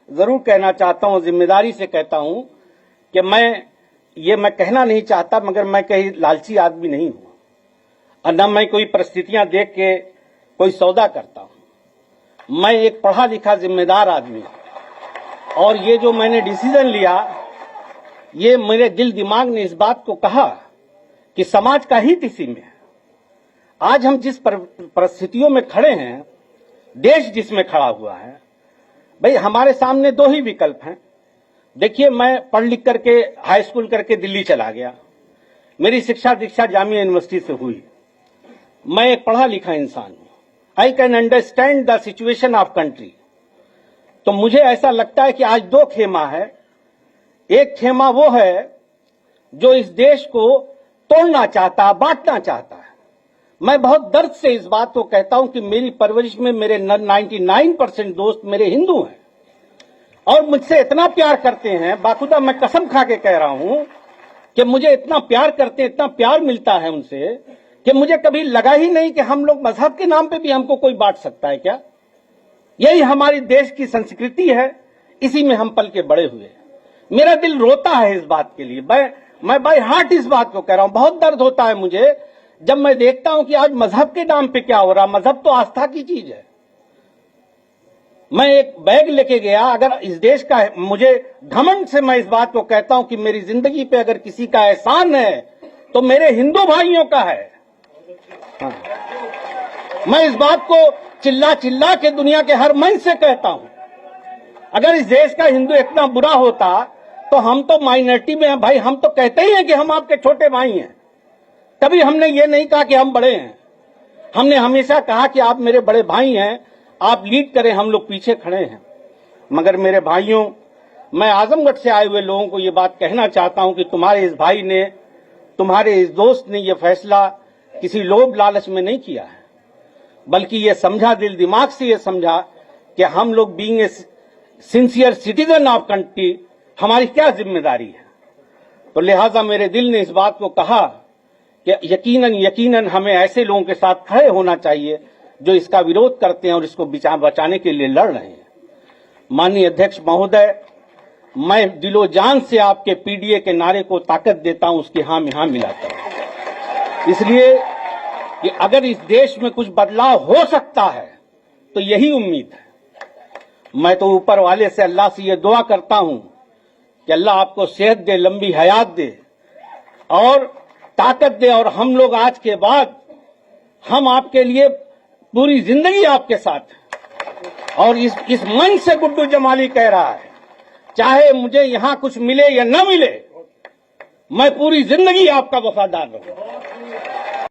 जरूर कहना चाहता हूं, जिम्मेदारी से कहता हूं कि मैं कहना नहीं चाहता, मगर मैं कहीं लालची आदमी नहीं हूं और न मैं कोई परिस्थितियां देख के कोई सौदा करता हूं। मैं एक पढ़ा लिखा जिम्मेदार आदमी हूं और ये जो मैंने डिसीजन लिया, ये मेरे दिल दिमाग ने इस बात को कहा कि समाज का हित इसी में है। आज हम जिस परिस्थितियों में खड़े हैं, देश जिसमें खड़ा हुआ है, भाई हमारे सामने दो ही विकल्प हैं। देखिए, मैं पढ़ लिख करके हाई स्कूल करके दिल्ली चला गया, मेरी शिक्षा दीक्षा जामिया यूनिवर्सिटी से हुई। मैं एक पढ़ा लिखा इंसान हूं, I can understand the situation of country. तो मुझे ऐसा लगता है कि आज दो खेमा है। एक खेमा वो है जो इस देश को तोड़ना चाहता, बांटना चाहता है। मैं बहुत दर्द से इस बात को कहता हूं कि मेरी परवरिश में मेरे 99% दोस्त मेरे हिंदू हैं और मुझसे इतना प्यार करते हैं, बाखुदा मैं कसम खा के कह रहा हूं कि मुझे इतना प्यार करते हैं, इतना प्यार मिलता है उनसे कि मुझे कभी लगा ही नहीं कि हम लोग मजहब के नाम पे भी हमको कोई बांट सकता है क्या। यही हमारी देश की संस्कृति है, इसी में हम पल के बड़े हुए। मेरा दिल रोता है इस बात के लिए, मैं बाय हार्ट इस बात को कह रहा हूं। बहुत दर्द होता है मुझे जब मैं देखता हूं कि आज मजहब के नाम पे क्या हो रहा। मजहब तो आस्था की चीज है। मैं एक बैग लेके गया, अगर इस देश का है, मुझे घमंड से मैं इस बात को कहता हूं कि मेरी जिंदगी पे अगर किसी का एहसान है तो मेरे हिंदू भाइयों का है। हाँ। मैं इस बात को चिल्ला चिल्ला के दुनिया के हर मंच से कहता हूं। अगर इस देश का हिंदू इतना बुरा होता तो हम तो माइनॉरिटी में हैं भाई। हम तो कहते ही हैं कि हम आपके छोटे भाई हैं। कभी हमने ये नहीं कहा कि हम बड़े हैं। हमने हमेशा कहा कि आप मेरे बड़े भाई हैं, आप लीड करें, हम लोग पीछे खड़े हैं। मगर मेरे भाइयों, मैं आजमगढ़ से आए हुए लोगों को ये बात कहना चाहता हूं कि तुम्हारे इस भाई ने, तुम्हारे इस दोस्त ने ये फैसला किसी लोभ लालच में नहीं किया है, बल्कि ये समझा, दिल दिमाग से ये समझा कि हम लोग being a sincere citizen of country, हमारी क्या जिम्मेदारी है। तो लिहाजा मेरे दिल ने इस बात को कहा कि यकीनन हमें ऐसे लोगों के साथ खड़े होना चाहिए जो इसका विरोध करते हैं और इसको बचाने के लिए लड़ रहे हैं। माननीय अध्यक्ष महोदय, मैं दिलो जान से आपके पीडीए के नारे को ताकत देता हूं, उसकी हां में हां मिलाता हूं। इसलिए कि अगर इस देश में कुछ बदलाव हो सकता है तो यही उम्मीद है। मैं तो ऊपर वाले से, अल्लाह से ये दुआ करता हूं कि अल्लाह आपको सेहत दे, लंबी हयात दे और ताकत दे, और हम लोग आज के बाद हम आपके लिए पूरी जिंदगी आपके साथ। और इस मंच से गुड्डू जमाली कह रहा है, चाहे मुझे यहां कुछ मिले या न मिले, मैं पूरी जिंदगी आपका वफादार रहूंगा।